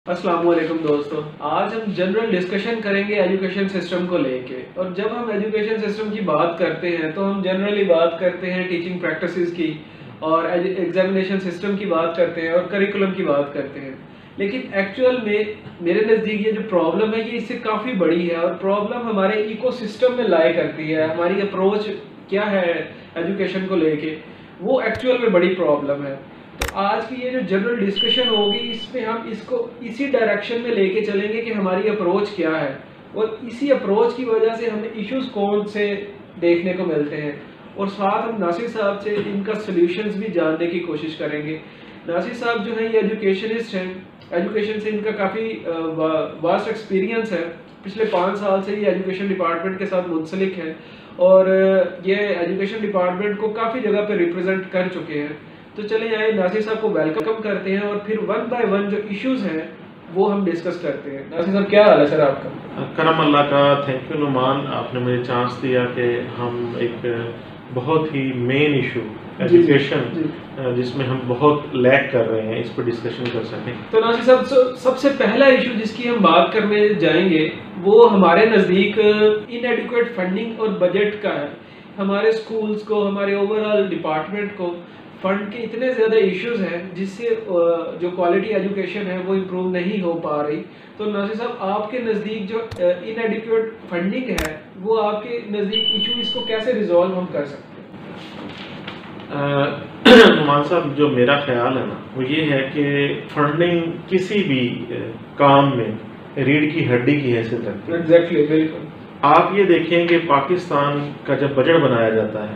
अस्सलाम वालेकुम दोस्तों, आज हम जनरल डिस्कशन करेंगे एजुकेशन सिस्टम को लेके। और जब हम एजुकेशन सिस्टम की बात करते हैं तो हम जनरली बात करते हैं टीचिंग प्रैक्टिसेस की और एग्जामिनेशन सिस्टम की बात करते हैं और करिकुलम की बात करते हैं। लेकिन एक्चुअल में मेरे नज़दीक ये जो प्रॉब्लम है ये इससे काफ़ी बड़ी है और प्रॉब्लम हमारे इकोसिस्टम में लाई करती है। हमारी अप्रोच क्या है एजुकेशन को लेके, वो एक्चुअल में बड़ी प्रॉब्लम है। तो आज की ये जो जनरल डिस्कशन होगी इसमें हम इसको इसी डायरेक्शन में लेके चलेंगे कि हमारी अप्रोच क्या है और इसी अप्रोच की वजह से हमें इश्यूज कौन से देखने को मिलते हैं और साथ हम नासिर साहब से इनका सॉल्यूशंस भी जानने की कोशिश करेंगे। नासिर साहब जो है ये एजुकेशनिस्ट हैं, एजुकेशन से इनका काफ़ी वास्ट एक्सपीरियंस है। पिछले 5 साल से ये एजुकेशन डिपार्टमेंट के साथ मुंसलिक हैं और ये एजुकेशन डिपार्टमेंट को काफ़ी जगह पे रिप्रेजेंट कर चुके हैं। तो चले आए नासिर साहब को वेलकम करते हैं और फिर वन बाय वन जो इश्यूज हैं वो हम डिस्कस करते हैं। नासिर साहब क्या हाल है सर आपका? करम अल्लाह का, थैंक यू नुमान, आपने मुझे चांस दिया कि हम एक बहुत ही मेन इशू एजुकेशन जिसमें हम बहुत लैक कर रहे हैं इस पर डिस्कशन कर सकें। तो नासिर साहब सबसे पहला इशू जिसकी हम बात करने जाएंगे वो हमारे नज़दीक इनएडिक्वेट फंडिंग और बजट का है। हमारे स्कूल्स को, हमारे ओवरऑल डिपार्टमेंट को फंड के इतने ज़्यादा इश्यूज हैं जिससे जो क्वालिटी एजुकेशन है वो इम्प्रूव नहीं हो पा रही। तो नासिर साहब आपके नज़दीक जो इनएडिक्वेट फंडिंग है वो आपके नज़दीक इशू, इसको कैसे रिजॉल्व हम कर सकते हैं? नुमान साहब, जो मेरा ख्याल है ना वो ये है कि फंडिंग किसी भी काम में रीढ़ की हड्डी की हैसियत रखती है। एग्जैक्टली, बिल्कुल। आप ये देखें कि पाकिस्तान का जब बजट बनाया जाता है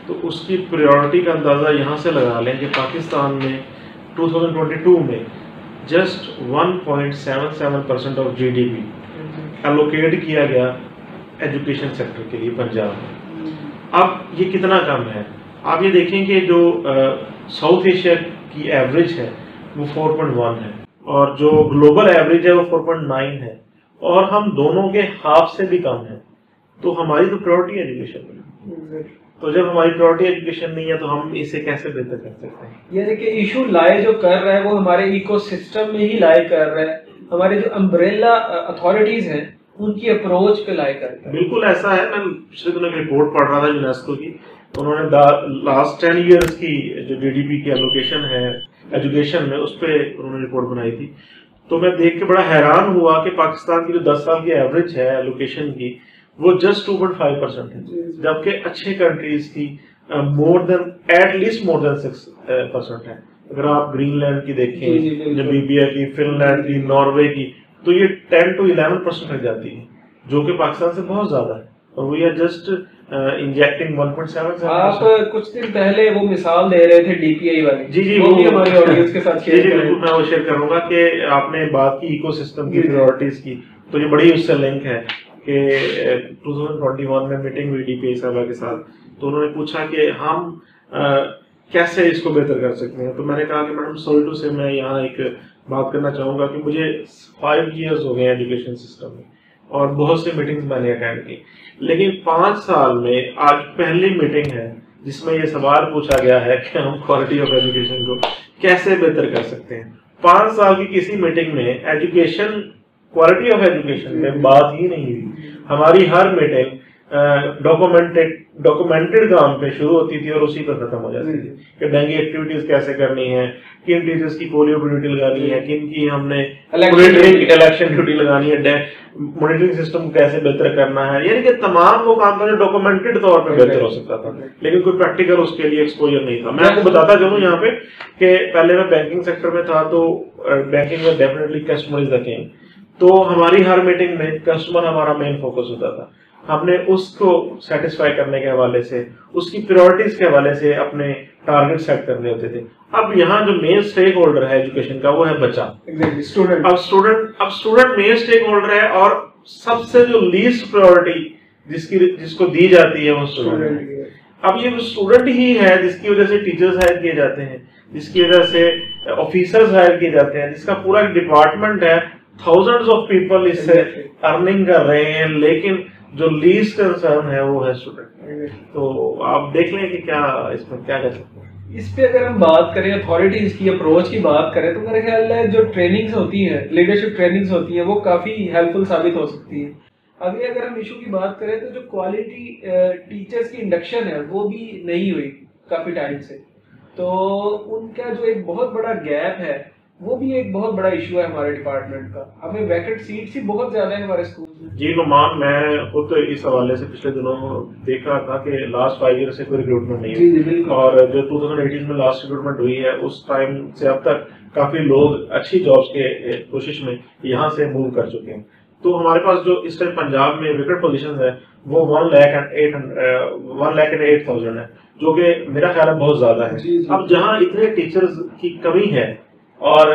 तो उसकी प्रायोरिटी का अंदाज़ा यहाँ से लगा लें कि पाकिस्तान में 2022 में जस्ट 1.77% ऑफ GDP एलोकेट किया गया एजुकेशन सेक्टर के लिए पंजाब में। अब ये कितना कम है? आप ये देखें कि जो साउथ एशिया की एवरेज है वो 4.1 है और जो ग्लोबल एवरेज है वो 4.9 है और हम दोनों के हाफ से भी कम है। तो हमारी तो प्रायोरिटी एजुकेशन है। तो जब हमारी प्रायोरिटी एजुकेशन नहीं है तो हम इसे कैसे बेहतर कर सकते हैं? यानी कि इशू लाए जो कर रहा है वो हमारे इकोसिस्टम में ही लाए कर रहा है, हमारे जो अम्ब्रेला अथॉरिटीज हैं उनकी अप्रोच पे लाए कर रहा है। बिल्कुल ऐसा है। मैं पिछले दिनों एक रिपोर्ट पढ़ रहा था यूनेस्को की, तो उन्होंने लास्ट 10 ईयर्स की जो GDP की एलोकेशन है एजुकेशन में उस पर उन्होंने रिपोर्ट बनाई थी। तो मैं देख के बड़ा हैरान हुआ कि पाकिस्तान की जो 10 साल की एवरेज है एलोकेशन की वो जस्ट 2.5% है, जबकि अच्छे कंट्रीज की एटलीस्ट मोर देन 6% है। अगर आप ग्रीनलैंड की देखें, नमीबिया की, फिनलैंड की, नॉर्वे की, तो ये 10 to 11% तक जाती है, जो कि पाकिस्तान से बहुत ज्यादा है और वी आर जस्ट इंजेक्टिंग 1.7%। आप कुछ दिन पहले वो मिसाल दे रहे थे DPI वाली। जी, वो भी हमारे ऑडियंस के साथ शेयर करें। बिल्कुल, मैं वो शेयर करूंगा कि आपने बात की इकोसिस्टम की प्रायोरिटीज की, तो ये बड़ी उससे लिंक है कि 2021 में मीटिंग हुई DPI साहबा के साथ, तो उन्होंने पूछा कि हम कैसे इसको बेहतर कर सकते हैं। तो मैंने कहा कि मैडम सॉरी टू से मैं यहाँ एक बात करना चाहूँगा कि मुझे 5 years हो गए एजुकेशन सिस्टम में और बहुत सी मीटिंग्स मैंने अटेंड की, लेकिन 5 साल में आज पहली मीटिंग है जिसमें ये सवाल पूछा गया है कि हम क्वालिटी ऑफ एजुकेशन को कैसे बेहतर कर सकते हैं। 5 साल की किसी मीटिंग में एजुकेशन, क्वालिटी ऑफ एजुकेशन में बात ही नहीं हुई। हमारी हर मीटिंग डॉक्यूमेंटेड काम पे शुरू होती थी और उसी पर खत्म हो जाती थी कि डेंगू एक्टिविटीज कैसे करनी है, किन टीचर्स की पोलियो ड्यूटी लगानी है, किन की हमने इलेक्शन ड्यूटी लगानी है, मॉनिटरिंग सिस्टम कैसे बेहतर करना है। यानी कि तमाम वो काम था जो डॉक्यूमेंटेड तौर पे बेहतर हो सकता था, लेकिन कोई प्रैक्टिकल उसके लिए एक्सपोजर नहीं था। मैं आपको बताता चलूं यहाँ पे कि पहले मैं बैंकिंग सेक्टर में था, तो बैंकिंग में definitely customer is the king. तो हमारी हर मीटिंग में कस्टमर हमारा मेन फोकस होता था। हमने उसको सेटिस्फाई करने के हवाले से, उसकी प्रायोरिटीज के हवाले से अपने टारगेट सेट करने होते थे। अब यहाँ जो मेन स्टेक होल्डर है एजुकेशन का वो है बच्चा, स्टूडेंट। अब स्टूडेंट मेन स्टेक होल्डर है और सबसे जो लीस्ट प्रायोरिटी जिसको दी जाती है वो स्टूडेंट है। अब ये स्टूडेंट ही है जिसकी वजह से टीचर्स हायर किए जाते हैं, जिसकी वजह से ऑफिसर्स हायर किए जाते हैं, जिसका पूरा डिपार्टमेंट है, थाउजेंड्स ऑफ पीपल इससे अर्निंग कर रहे हैं, लेकिन जो लीस्ट कंसर्न है वो है स्टूडेंट। तो आप देख लें कि क्या इसमें क्या कर सकते हैं। इस पे अगर हम बात करें अथॉरिटीज की अप्रोच की बात करें तो मेरे ख्याल है जो ट्रेनिंग्स होती हैं, लीडरशिप ट्रेनिंग्स होती हैं, वो काफ़ी हेल्पफुल साबित हो सकती है। अगर हम इशू की बात करें तो जो क्वालिटी टीचर्स की इंडक्शन है वो भी नहीं हुई काफ़ी टाइम से, तो उनका जो एक बहुत बड़ा गैप है वो भी एक बहुत बड़ा इशू है हमारे डिपार्टमेंट का। हमें वैकेंट सीट्स ही बहुत ज्यादा है हमारे स्कूल में। जी नुमान, मैं खुद तो इस हवाले से पिछले दिनों देख रहा था कि लास्ट 5 ईयर से कोई रिक्रूटमेंट नहीं हुई, और जो 2018 में लास्ट रिक्रूटमेंट हुई है उस टाइम से अब तक काफी लोग अच्छी जॉब्स के कोशिश में यहाँ से मूव कर चुके हैं। तो हमारे पास जो इस टाइम पंजाब में वेकेंट पोजीशन है वो 1,08,000 है, जो कि मेरा ख्याल है बहुत ज्यादा है। अब जहाँ इतने टीचर्स की कमी है और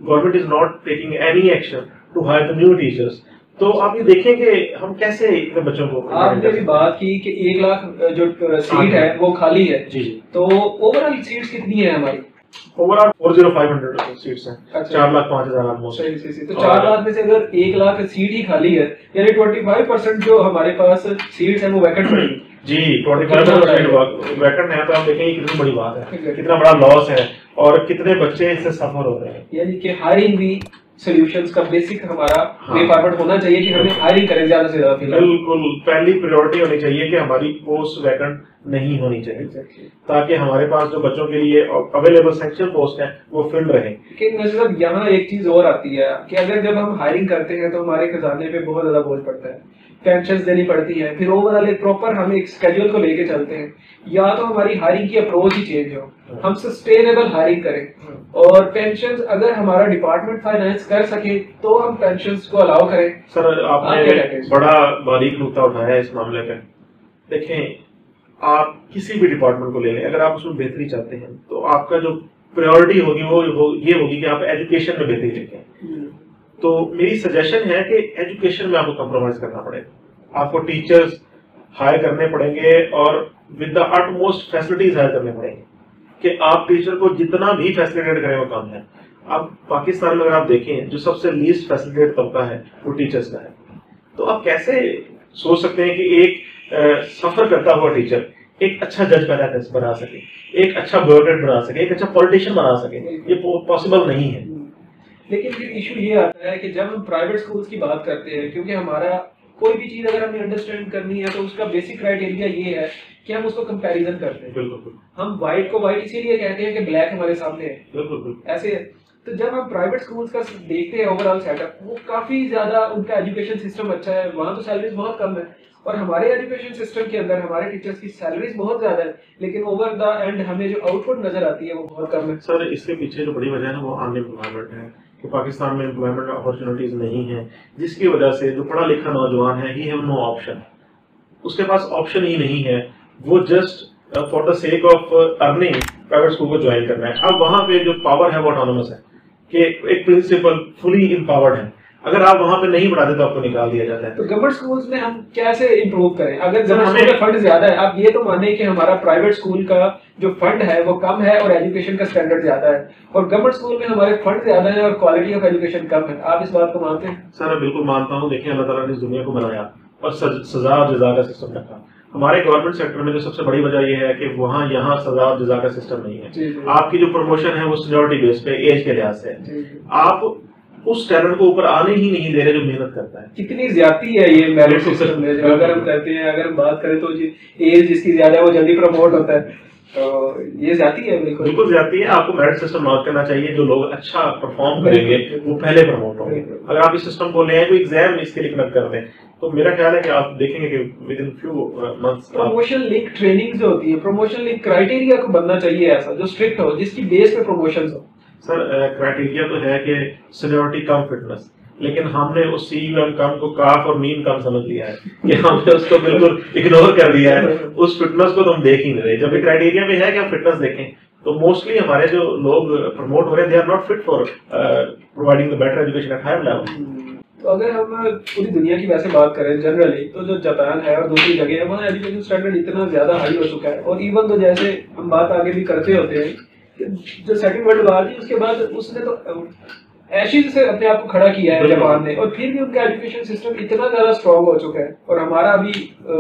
government is not taking any action to hire the new teachers, तो आप ये देखें कि हम कैसे इतने बच्चों को। आपने भी बात की कि 1 लाख जो सीट है वो खाली है जी, तो ओवरऑल सीट्स कितनी है हमारी? ओवरऑल 4,500 सीट्स हैं। अच्छा। 4,05,000 ऑलमोस्ट। सही। तो 4 लाख में से अगर 1 लाख सीट ही खाली है, यानी 25% जो हमारे पास सीट्स हैं वो वैकेंट पड़ी जी। 25% वैकेंट है, तो आप देखेंगे कितनी बड़ी बात है, कितना बड़ा लॉस है और कितने बच्चे इससे सफर हो रहे हैं। यानी कि हायरिंग भी सॉल्यूशंस का बेसिक हमारा डिपार्टमेंट होना चाहिए कि हमें हायरिंग करें ज्यादा से ज्यादा। बिल्कुल, पहली प्रायोरिटी होनी चाहिए कि हमारी पोस्ट वैकेंट नहीं होनी चाहिए, ताकि हमारे पास जो बच्चों के लिए अवेलेबल सैंक्शन पोस्ट है वो फिल रहे। लेकिन नजर यहाँ एक चीज और आती है कि अगर जब हम हायरिंग करते हैं तो हमारे खजाने पे बहुत ज्यादा बोझ पड़ता है, पेंशन देनी पड़ती है, फिर ओवरऑल एक प्रॉपर हम एक स्केड्यूल को लेके चलते हैं। या तो हमारी हायरिंग की अप्रोच ही चेंज हो, हम सस्टेनेबल हायरिंग करें और पेंशन अगर हमारा डिपार्टमेंट फाइनेंस कर सके तो हम पेंशन को अलाउ करें। सर आपने बड़ा बारीक नुक्ता उठाया है इस मामले पे। देखें, आप किसी भी डिपार्टमेंट को ले लें, अगर आप उसमें बेहतरी चाहते हैं तो आपका जो प्रायोरिटी होगी वो ये होगी कि आप एजुकेशन में बेहतरी लेके। तो मेरी सजेशन है कि एजुकेशन में आपको कंप्रोमाइज करना पड़ेगा, आपको टीचर्स हायर करने पड़ेंगे और with the utmost facilities hire करने पड़ेंगे कि आप टीचर को जितना भी फैसिलिटेट करें वो कम है। अब पाकिस्तान में अगर आप देखें जो सबसे लीस्ट फैसिलिटेट तबका है वो टीचर्स का है, तो आप कैसे सोच सकते हैं कि एक सफर करता हुआ टीचर एक अच्छा जज बना सके, एक अच्छा ब्यूरोक्रेट बना सके, एक अच्छा पॉलिटिशियन बना सके? ये पॉसिबल नहीं है। लेकिन फिर इशू ये आता है कि जब हम प्राइवेट स्कूल्स की बात करते हैं, क्योंकि हमारा कोई भी चीज अगर हमें अंडरस्टैंड करनी है तो उसका बेसिक क्राइटेरिया ये है कि हम उसको कंपैरिजन करते हैं। बिल्कुल। हम व्हाइट को व्हाइट इसीलिए कहते हैं कि ब्लैक हमारे सामने है। बिल्कुल ऐसे है। तो जब हम प्राइवेट स्कूल्स का देखते हैं ओवरऑल सेटअप, वो काफी ज्यादा उनका एजुकेशन सिस्टम अच्छा है, वहाँ तो सैलरीज बहुत कम है, और हमारे एजुकेशन सिस्टम के अंदर हमारे टीचर्स की सैलरीज बहुत ज्यादा है, लेकिन ओवर द एंड हमें जो आउटपुट नजर आती है वो बहुत कम है। सर इसके पीछे जो बड़ी वजह है वो अनएम्प्लॉयमेंट है कि पाकिस्तान में एम्प्लॉयमेंट अपॉर्चुनिटीज नहीं है, जिसकी वजह से जो पढ़ा लिखा नौजवान है ही हैव नो ऑप्शन, उसके पास ऑप्शन ही नहीं है, वो just for the sake of earning private school को ज्वाइन करना है। अब वहाँ पे जो पावर है वो ऑटोनोमस है कि एक प्रिंसिपल फुली इम्पावर्ड है, अगर आप वहाँ पे नहीं पढ़ाते तो आपको निकाल दिया जाता है। तो गवर्नमेंट स्कूल्स में हम कैसे इंप्रूव करें? अगर गवर्नमेंट स्कूल में फंड ज्यादा है, आप ये तो माने कि हमारा प्राइवेट स्कूल का जो फंड है वो कम है और एजुकेशन का स्टैंडर्ड ज्यादा है, और गवर्नमेंट स्कूल में हमारे फंड ज्यादा है और क्वालिटी ऑफ एजुकेशन कम है, आप इस बात को मानते हैं? सर मैं बिल्कुल मानता हूँ। देखिए, अल्लाह ताला ने इस दुनिया को बनाया और सजा और जजा का सिस्टम रखा। हमारे गवर्नमेंट सेक्टर में जो सबसे बड़ी वजह यह है कि वहाँ यहाँ सजा और जजा का सिस्टम नहीं है। आपकी जो प्रमोशन है वो सीनियरिटी बेस पे, एज के लिहाज से, आप उस टैलेंट को ऊपर आने ही नहीं दे रहे जो मेहनत करता है। कितनी ज्यादती है ये मेरिट सिस्टम में जो अगर हम करते हैं, अगर हम बात करें तो एज जिसकी ज्यादा है वो जल्दी प्रमोट होता है, तो ये ज्यादती है। बिल्कुल ज्यादती है। आपको मेरिट सिस्टम लॉन्च करना चाहिए, जो लोग अच्छा परफॉर्म करेंगे वो पहले प्रमोट होंगे। अगर आप इस सिस्टम को ले आए, कोई एग्जाम इसके लिए कनेक्ट कर दें, तो मेरा ख्याल है कि आप देखेंगे कि with in few months promotion link training जो होती है, प्रमोशन लिंक क्राइटेरिया को बनना चाहिए ऐसा जो स्ट्रिक्ट हो, जिसकी बेस पे प्रमोशन हो। सर क्राइटेरिया तो है कि सीनियरिटी कम फिटनेस, लेकिन हमने उस CUM कम को काफ और मीन कम समझ लिया है कि हमने उसको बिल्कुल इग्नोर कर दिया है। उस फिटनेस को तो हम देख ही नहीं रहे। जब भी क्राइटेरिया में है कि हम फिटनेस देखें, तो मोस्टली हमारे जो लोग प्रमोट हो रहे हैं they are not fit for providing the better education at higher level. तो अगर हम पूरी दुनिया की वैसे बात करें जनरली, तो जो जापान है और दूसरी जगह है वहाँ एजुकेशन स्टैंडर्ड इतना ज्यादा हाई हो चुका है, और इवन तो जैसे हम बात आगे भी करते होते हैं, जो सेकंड वर्ल्ड वॉर थी उसके बाद उसने तो एशिज से अपने आप को खड़ा किया है जापान ने, और फिर भी उनका एजुकेशन सिस्टम इतना ज्यादा स्ट्रॉन्ग हो चुका है, और हमारा अभी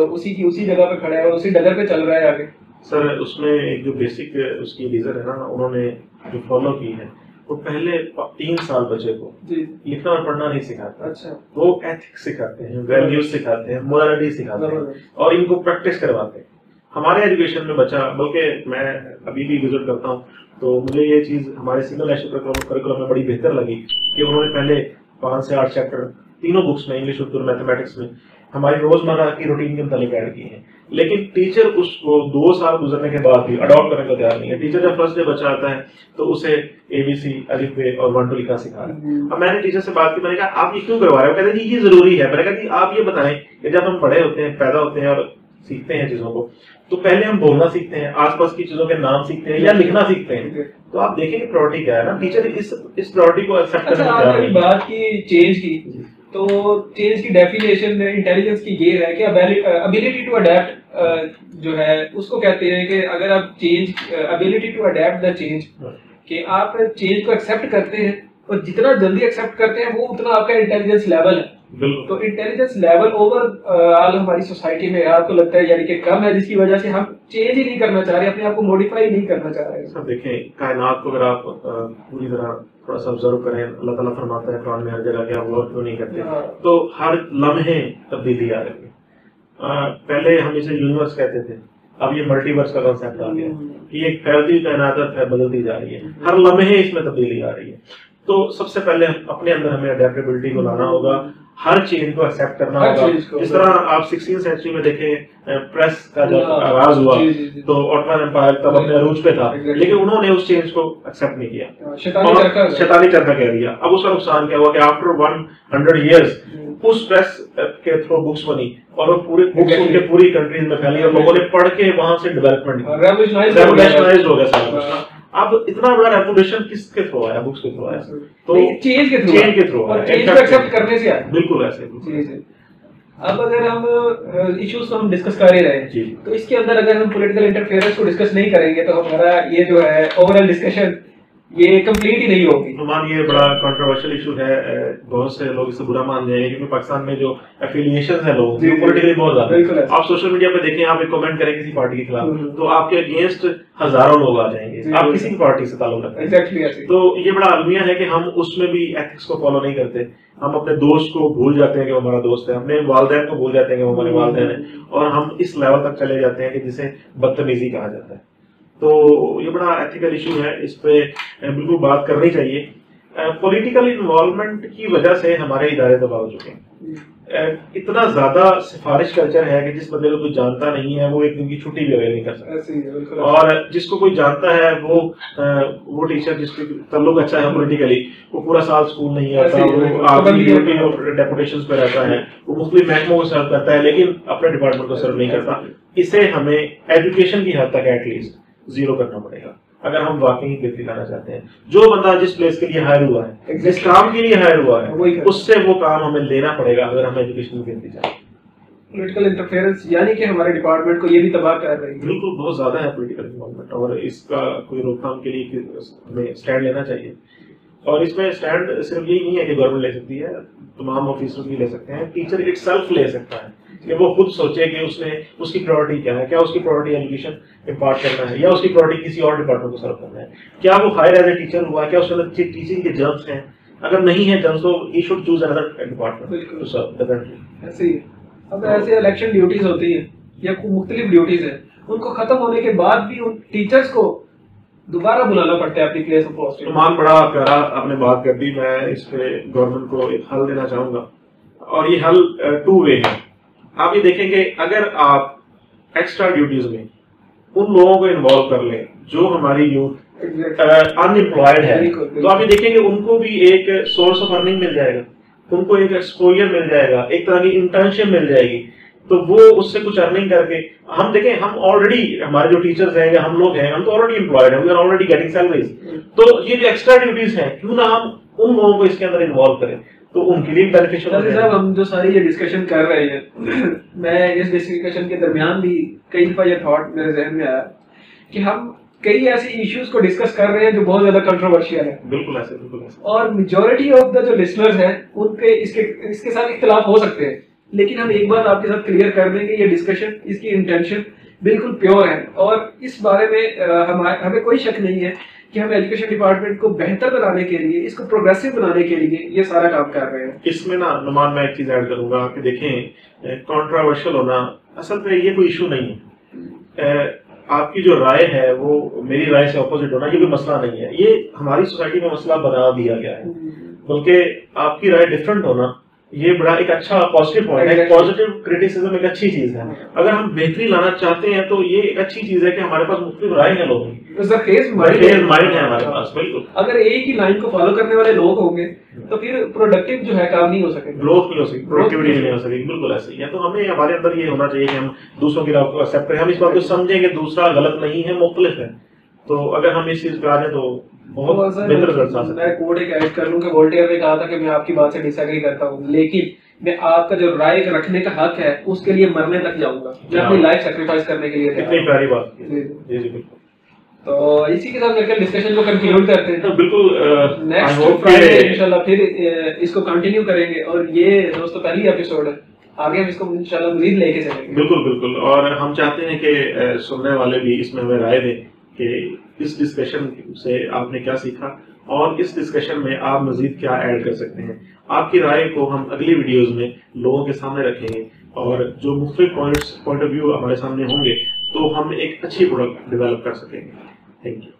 उसी जगह पे खड़ा है और उसी डगर पे चल रहा है आगे। सर उसमें एक जो बेसिक उसकी लीडर है ना, उन्होंने जो फॉलो की है, वो पहले 3 साल बच्चे को लिखना और पढ़ना नहीं सिखाते। अच्छा। वो एथिक्स सिखाते हैं, वैल्यूज सिखाते हैं, मोरालिटी सिखाते हैं और इनको प्रैक्टिस करवाते हैं। हमारे एजुकेशन में बच्चा, बल्कि मैं अभी भी विजिट करता हूँ तो मुझे ये चीज हमारे सिंगल नेशनल करिकुलम में बड़ी बेहतर लगी कि उन्होंने पहले 5 से 8 चैप्टर तीनों बुक्स में, इंग्लिश, उर्दू, मैथमेटिक्स में हमारी रोजमर्रा की रूटीन के मुताबिक ऐड की है। लेकिन टीचर उसको 2 साल गुजरने के बाद भी अडॉप्ट करने को तैयार नहीं है। टीचर जब फर्स्ट डे बच्चा आता है तो उसे ABC, अलिफ बे और 1 2 लिखना सिखा रहा है। अब मैंने टीचर से बात की, मैंने कहा आप ये क्यों करवा रहे हो? कहते हैं जी ये जरूरी है। मैंने कहा कि आप ये बताएं कि जब हम बड़े होते हैं, पैदा होते हैं और सीखते हैं चीजों को, तो पहले हम बोलना सीखते हैं, आसपास की चीजों के नाम सीखते हैं या लिखना सीखते हैं। तो आप देखेंगे प्रायोरिटी क्या है ना, टीचर इस प्रायोरिटी को एक्सेप्ट करने को तैयार नहीं। बात की चेंज की, तो चेंज की डेफिनेशन इंटेलिजेंस की ये है कि एबिलिटी टू अडेप्ट जो है उसको कहते हैं कि अगर आप change, ability to adapt the change, कि आप चेंज को एक्सेप्ट करते हैं और जितना जल्दी एक्सेप्ट करते हैं वो उतना आपका इंटेलिजेंस लेवल है। तो इंटेलिजेंस लेवल ओवरऑल हमारी सोसाइटी में आपको लगता है यानी कि कम है, जिसकी वजह से हम चेंज ही नहीं करना चाह रहे, अपने आप को मॉडिफाई नहीं करना चाह रहे। सर देखें, कायनात को अगर आप पूरी तरह थोड़ा सा ऑब्जर्व करें, अल्लाह ताला फरमाता है कुरान में हर जगह कि आप गौर क्यों नहीं करते, तो हर लम्हे तब्दीली आ रही है। पहले हम इसे यूनिवर्स कहते थे, अब ये मल्टीवर्स का कांसेप्ट आ गया कि एक फैलती कायनात बदलती जा रही है, हर लम्हे इसमें तब्दीली आ रही है। तो सबसे पहले अपने अंदर हमें अडेप्टेबिलिटी को लाना होगा, हर चेंज को एक्सेप्ट करना होगा। जिस तरह आप 16वीं सेंचुरी में देखें, प्रेस का जब आगाज हुआ तो ऑटोमन एम्पायर तब अपने अरूज पे था, लेकिन उन्होंने उस चेंज को एक्सेप्ट नहीं किया, शैतानी चरखा कह दिया। अब उसका नुकसान क्या हुआ कि आफ्टर 100 इयर्स उस प्रेस के थ्रू बुक्स बनी और वो पूरे बुक्स उनके पूरी कंट्रीज में फैली और लोगों ने पढ़ के वहां से डेवलपमेंट, रेवोल्यूशनाइज हो गया सारा कुछ। अब इतना बड़ा रेवोल्यूशन किसके थ्रू आया? बुक्स के थ्रू आया, तो चेंज के थ्रू और चेंज को एक्सेप्ट करने से आया। बिल्कुल ऐसे। अब अगर हम इश्यूज को हम डिस्कस कर ही रहे हैं, तो इसके अंदर अगर हम पॉलिटिकल इंटरफेरेंस को डिस्कस नहीं करेंगे तो हमारा ये जो है ओवरऑल डिस्कशन ये कंप्लीट ही नहीं होगी। नुमान, ये बड़ा कंट्रोवर्शियल इशू है, बहुत से लोग इसे बुरा मान जाएंगे क्योंकि पाकिस्तान में जो एफिलिएशन है लोगों की पॉलिटिकली बहुत ज्यादा। आप सोशल मीडिया पे देखें, आप एक कमेंट करें किसी पार्टी के खिलाफ तो आपके अगेंस्ट हजारों लोग आ जाएंगे, आप किसी भी पार्टी से ताल्लुक रखते हैं। Exactly. तो ये बड़ा अलमिया है कि हम उसमें भी एथिक्स को फॉलो नहीं करते। हम अपने दोस्त को भूल जाते हैं कि वो हमारा दोस्त है, अपने वालिदैन को भूल जाते हैं कि वो हमारे वालिदैन है, और हम इस लेवल तक चले जाते हैं कि जिसे बदतमीजी कहा जाता है। तो ये बड़ा एथिकल इशू है, इस पे बिल्कुल बात करनी चाहिए। पॉलिटिकल इन्वॉल्वमेंट की वजह से हमारे इदारे दबा हो चुके हैं। इतना ज्यादा सिफारिश कल्चर है कि जिस बंदे को कोई जानता नहीं है वो एक दिन की छुट्टी भी अवेल नहीं कर सकता, और जिसको कोई जानता है वो टीचर जिसके ताल्लुक अच्छा है पॉलिटिकली, वो पूरा साल स्कूल नहीं आता, वो आर्मी ड्यूटी और डेपुटेशंस पे रहता है, वो मुख्तलिफ महकमों को सर्व करता है लेकिन अपने डिपार्टमेंट को सर्व नहीं करता। इसे हमें एजुकेशन की हद तक एटलीस्ट जीरो करना पड़ेगा अगर हम वाकई बेहतरी लाना चाहते हैं। जो बंदा जिस प्लेस के लिए हायर हुआ है, जिस काम के लिए हायर हुआ है, उससे वो काम हमें लेना पड़ेगा अगर हम एजुकेशन में बेहतरी चाहते हैं। पॉलिटिकल इंटरफेरेंस यानी कि हमारे डिपार्टमेंट को ये भी तबाह कर रही है। बिल्कुल, बहुत ज्यादा है पॉलिटिकल इन्वॉल्वमेंट, और इसका कोई रोकथाम के लिए हमें स्टैंड लेना चाहिए। और इसमें स्टैंड सिर्फ यही नहीं है कि गवर्नमेंट ले सकती है, तमाम ऑफिसर्स भी ले सकते हैं, टीचर इटसेल्फ ले सकता है कि वो खुद सोचे कि उसकी प्रायोरिटी क्या है, क्या उसकी प्रायोरिटी एजुकेशन इम्पार्ट करना है या उसकी प्रायोरिटी किसी और डिपार्टमेंट को सर्व करना है, क्या वो हायर एज ए टीचर हुआ है, क्या उसके अंदर टीचिंग के जर्म्स हैं, अगर नहीं है जर्म्स तो he should choose another department to serve differently. ऐसे ही अब ऐसे इलेक्शन ड्यूटीज होती है या मुख्तलिफ ड्यूटीज है, उनको खत्म होने के बाद भी उन टीचर्स को दोबारा बुलाना पड़ता है अपनी प्लेस ऑफ पोस्ट। नुमान, बड़ा प्यारा आपने बात कर दी। मैं इस पे गवर्नमेंट को एक हल देना चाहूंगा, और ये हल 2 वे है। आप ये देखेंगे, अगर आप एक्स्ट्रा ड्यूटीज में उन लोगों को इन्वॉल्व कर लें जो हमारी यूथ अनएम्प्लॉयड है, तो आप ये देखेंगे उनको भी एक सोर्स ऑफ अर्निंग मिल जाएगा, उनको एक एक्सपोजर मिल जाएगा, एक तरह की इंटर्नशिप मिल जाएगी, तो वो उससे कुछ अर्निंग करके हम देखें, हम ऑलरेडी हमारे जो टीचर्स हैं या हम लोग हैं, हम तो ऑलरेडी एम्प्लॉयड हैं, we are already getting salaries, तो ये जो एक्स्ट्रा ड्यूटीज हैं क्यों ना हम उन लोगों को इसके अंदर इन्वॉल्व करें, तो उनके लिए बेनिफिशियल है। साहब, हम जो सारी ये डिस्कशन कर रहे हैं मैं इस डिस्कशन के दरमियान भी कई दफा ये थॉट मेरे जहन में आया कि हम कई ऐसे इश्यूज को डिस्कस कर रहे हैं जो बहुत ज्यादा कंट्रोवर्शियल है। बिल्कुल ऐसे, बिल्कुल ऐसे। और मेजॉरिटी ऑफ द जो लिसनर्स हैं उनके इसके साथ इख्तिलाफ हो सकते हैं लेकिन हम एक बार आपके साथ क्लियर कर देंगे, ये डिस्कशन, इसकी इंटेंशन बिल्कुल प्योर है और इस बारे में हमें कोई शक नहीं है कि हम एजुकेशन डिपार्टमेंट को बेहतर बनाने के लिए, इसको प्रोग्रेसिव बनाने के लिए ये सारा काम कर रहे हैं। इसमें ना नुमान मैं एक चीज ऐड करूंगा कि देखें, कंट्रोवर्शियल होना असल में ये कोई इशू नहीं है। आपकी जो राय है वो मेरी राय से ऑपोजिट होना ये कोई मसला नहीं है, ये हमारी सोसाइटी में मसला बना दिया गया है। बल्कि आपकी राय डिफरेंट होना ये बड़ा एक अच्छा पॉजिटिव पॉइंट है। पॉजिटिव क्रिटिसिज्म एक अच्छी चीज है। अगर हम बेहतरी लाना चाहते हैं तो ये एक अच्छी चीज है कि हमारे पास मुख्तलिफ राय है लोगों की, माइंड है हमारे पास। बिल्कुल, अगर एक ही लाइन को फॉलो करने वाले लोग होंगे तो फिर प्रोडक्टिव जो है काम नहीं हो सकेगा, ग्रोथ नहीं हो सकेगी, प्रोडक्टिविटी नहीं हो सकेगी। बिल्कुल ऐसे ही है। तो हमें हमारे अंदर ये होना चाहिए कि हम दूसरों की राय को एक्सेप्ट करें, हम इस बात को समझें कि दूसरा गलत नहीं है, मुख्तलिफ है। तो अगर हम इस चीज पे आ जाए तो बहुत बेहतर रिजल्ट आ सकते हैं। मैं कोट एक ऐड कर लूं कि वोल्टेयर ने कहा था कि मैं आपकी बात से डिसएग्री करता हूं, लेकिन मैं आपका जो राय रखने का हक है उसके लिए मरने तक जाऊंगा, मैं अपनी लाइफ सैक्रिफाइस करने के लिए। कितनी प्यारी बात की। जी जी बिल्कुल। तो इसी के साथ मेरे डिस्कशन को कंक्लूड करते हैं। बिल्कुल, नेक्स्ट फ्राइडे इंशाल्लाह फिर इसको कंटिन्यू करेंगे और ये दोस्तों पहली एपिसोड है, आगे हम इसको इंशाल्लाह मजीद लेके चलेंगे। बिल्कुल बिल्कुल, और हम चाहते हैं कि सुनने वाले भी इसमें हमें राय दें कि इस डिस्कशन से आपने क्या सीखा और इस डिस्कशन में आप मजीद क्या ऐड कर सकते हैं। आपकी राय को हम अगली वीडियोस में लोगों के सामने रखेंगे और जो मुख्तलिफ पॉइंट ऑफ व्यू हमारे सामने होंगे तो हम एक अच्छी प्रोडक्ट डेवलप कर सकेंगे। Thank you.